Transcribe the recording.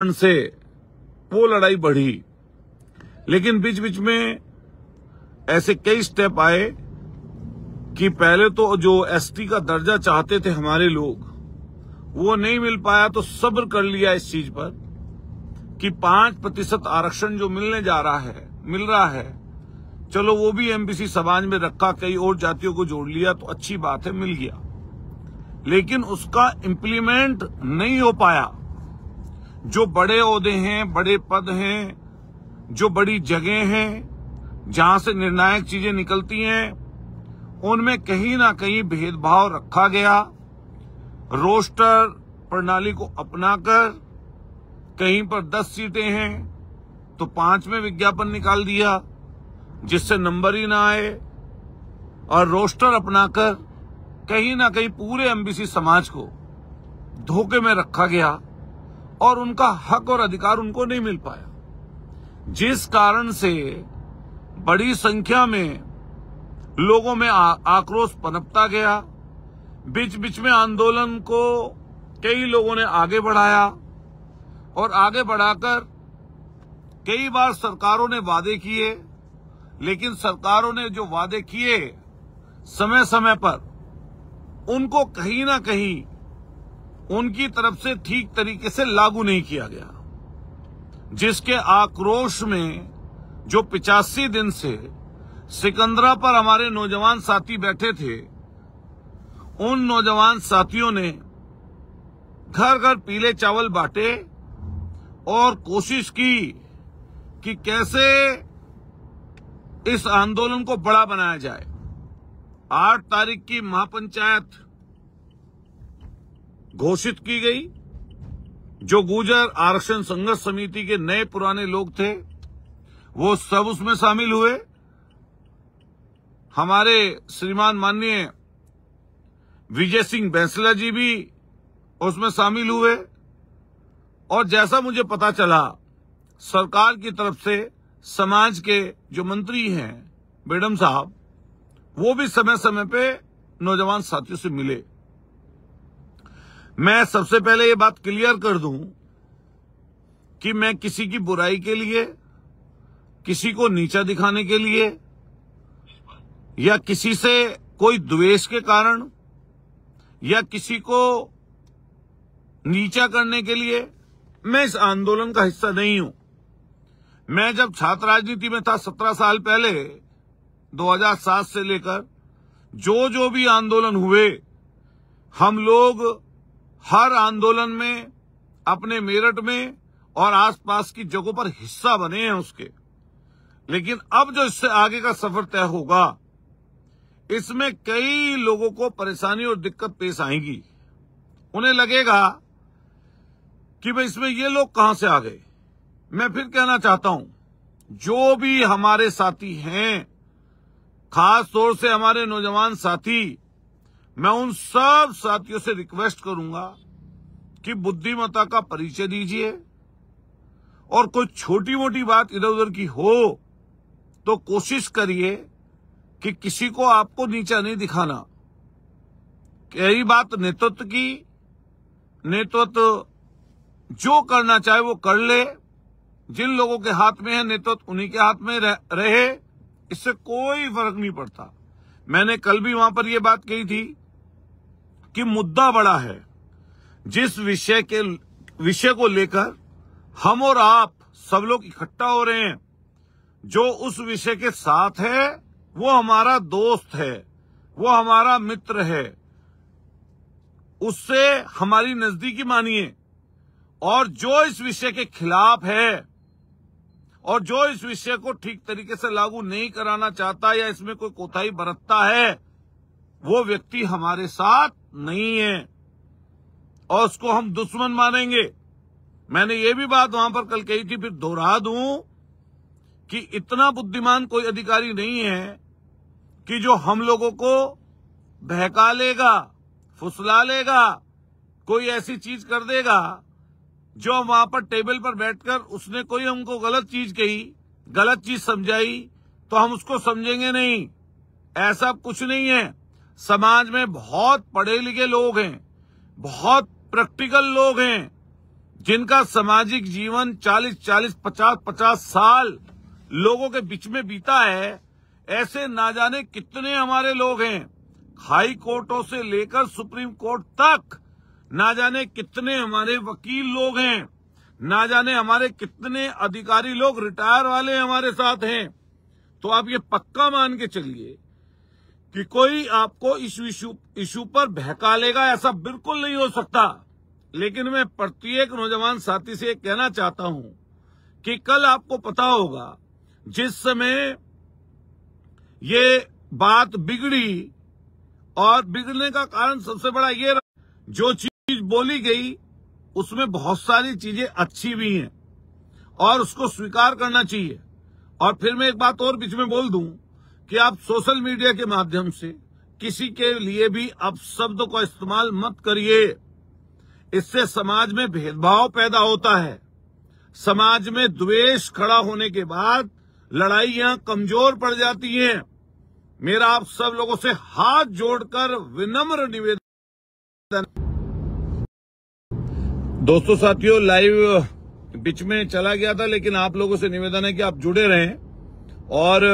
से वो लड़ाई बढ़ी, लेकिन बीच बीच में ऐसे कई स्टेप आए कि पहले तो जो एसटी का दर्जा चाहते थे हमारे लोग, वो नहीं मिल पाया, तो सब्र कर लिया इस चीज पर कि 5% आरक्षण जो मिल रहा है, चलो वो भी एमबीसी समाज में रखा, कई और जातियों को जोड़ लिया तो अच्छी बात है, मिल गया, लेकिन उसका इम्प्लीमेंट नहीं हो पाया। जो बड़े ओहदे हैं, बड़े पद हैं, जो बड़ी जगह हैं, जहां से निर्णायक चीजें निकलती हैं, उनमें कहीं ना कहीं भेदभाव रखा गया। रोस्टर प्रणाली को अपनाकर कहीं पर 10 सीटें हैं तो 5 में विज्ञापन निकाल दिया जिससे नंबर ही ना आए, और रोस्टर अपनाकर कहीं ना कहीं पूरे एमबीसी समाज को धोखे में रखा गया और उनका हक और अधिकार उनको नहीं मिल पाया, जिस कारण से बड़ी संख्या में लोगों में आक्रोश पनपता गया। बीच बीच में आंदोलन को कई लोगों ने आगे बढ़ाया और आगे बढ़ाकर कई बार सरकारों ने वादे किए, लेकिन सरकारों ने जो वादे किए समय समय पर उनको कहीं ना कहीं उनकी तरफ से ठीक तरीके से लागू नहीं किया गया, जिसके आक्रोश में जो 85 दिन से सिकंदरा पर हमारे नौजवान साथी बैठे थे, उन नौजवान साथियों ने घर घर पीले चावल बांटे और कोशिश की कि कैसे इस आंदोलन को बड़ा बनाया जाए। 8 तारीख की महापंचायत घोषित की गई। जो गुर्जर आरक्षण संघर्ष समिति के नए पुराने लोग थे वो सब उसमें शामिल हुए। हमारे श्रीमान माननीय विजय सिंह बैंसला जी भी उसमें शामिल हुए, और जैसा मुझे पता चला सरकार की तरफ से समाज के जो मंत्री हैं बेडम साहब, वो भी समय समय पे नौजवान साथियों से मिले। मैं सबसे पहले ये बात क्लियर कर दूं कि मैं किसी की बुराई के लिए, किसी को नीचा दिखाने के लिए या किसी से कोई द्वेष के कारण या किसी को नीचा करने के लिए मैं इस आंदोलन का हिस्सा नहीं हूं। मैं जब छात्र राजनीति में था 17 साल पहले, 2007 से लेकर जो भी आंदोलन हुए, हम लोग हर आंदोलन में अपने मेरठ में और आसपास की जगहों पर हिस्सा बने हैं उसके। लेकिन अब जो इससे आगे का सफर तय होगा, इसमें कई लोगों को परेशानी और दिक्कत पेश आएगी। उन्हें लगेगा कि भाई इसमें ये लोग कहां से आ गए। मैं फिर कहना चाहता हूं, जो भी हमारे साथी हैं, खास तौर से हमारे नौजवान साथी, मैं उन सब साथियों से रिक्वेस्ट करूंगा कि बुद्धिमत्ता का परिचय दीजिए, और कोई छोटी मोटी बात इधर उधर की हो तो कोशिश करिए कि किसी को आपको नीचा नहीं दिखाना। कई बात नेतृत्व की, नेतृत्व जो करना चाहे वो कर ले, जिन लोगों के हाथ में है नेतृत्व उन्हीं के हाथ में रहे, इससे कोई फर्क नहीं पड़ता। मैंने कल भी वहां पर यह बात कही थी कि मुद्दा बड़ा है। जिस विषय को लेकर हम और आप सब लोग इकट्ठा हो रहे हैं, जो उस विषय के साथ है वो हमारा दोस्त है, वो हमारा मित्र है, उससे हमारी नजदीकी मानिए। और जो इस विषय के खिलाफ है और जो इस विषय को ठीक तरीके से लागू नहीं कराना चाहता या इसमें कोई कोताही बरतता है, वो व्यक्ति हमारे साथ नहीं है और उसको हम दुश्मन मानेंगे। मैंने ये भी बात वहां पर कल कही थी, फिर दोहरा दूं कि इतना बुद्धिमान कोई अधिकारी नहीं है कि जो हम लोगों को बहका लेगा, फुसला लेगा, कोई ऐसी चीज कर देगा जो वहां पर टेबल पर बैठकर उसने कोई हमको गलत चीज कही, गलत चीज समझाई तो हम उसको समझेंगे नहीं। ऐसा कुछ नहीं है। समाज में बहुत पढ़े लिखे लोग हैं, बहुत प्रैक्टिकल लोग हैं, जिनका सामाजिक जीवन 40-40, 50-50 साल लोगों के बीच में बीता है, ऐसे ना जाने कितने हमारे लोग हैं। हाई कोर्टों से लेकर सुप्रीम कोर्ट तक ना जाने कितने हमारे वकील लोग हैं, ना जाने हमारे कितने अधिकारी लोग रिटायर वाले हमारे साथ हैं। तो आप ये पक्का मान के चलिए कि कोई आपको इस इशू पर बहका लेगा, ऐसा बिल्कुल नहीं हो सकता। लेकिन मैं प्रत्येक नौजवान साथी से कहना चाहता हूं कि कल आपको पता होगा, जिस समय ये बात बिगड़ी, और बिगड़ने का कारण सबसे बड़ा ये रहा, जो चीज बोली गई उसमें बहुत सारी चीजें अच्छी भी हैं और उसको स्वीकार करना चाहिए। और फिर मैं एक बात और बीच में बोल दूं कि आप सोशल मीडिया के माध्यम से किसी के लिए भी अपशब्द का इस्तेमाल मत करिए। इससे समाज में भेदभाव पैदा होता है। समाज में द्वेष खड़ा होने के बाद लड़ाइयां कमजोर पड़ जाती हैं। मेरा आप सब लोगों से हाथ जोड़कर विनम्र निवेदन। दोस्तों साथियों, लाइव बीच में चला गया था, लेकिन आप लोगों से निवेदन है कि आप जुड़े रहें और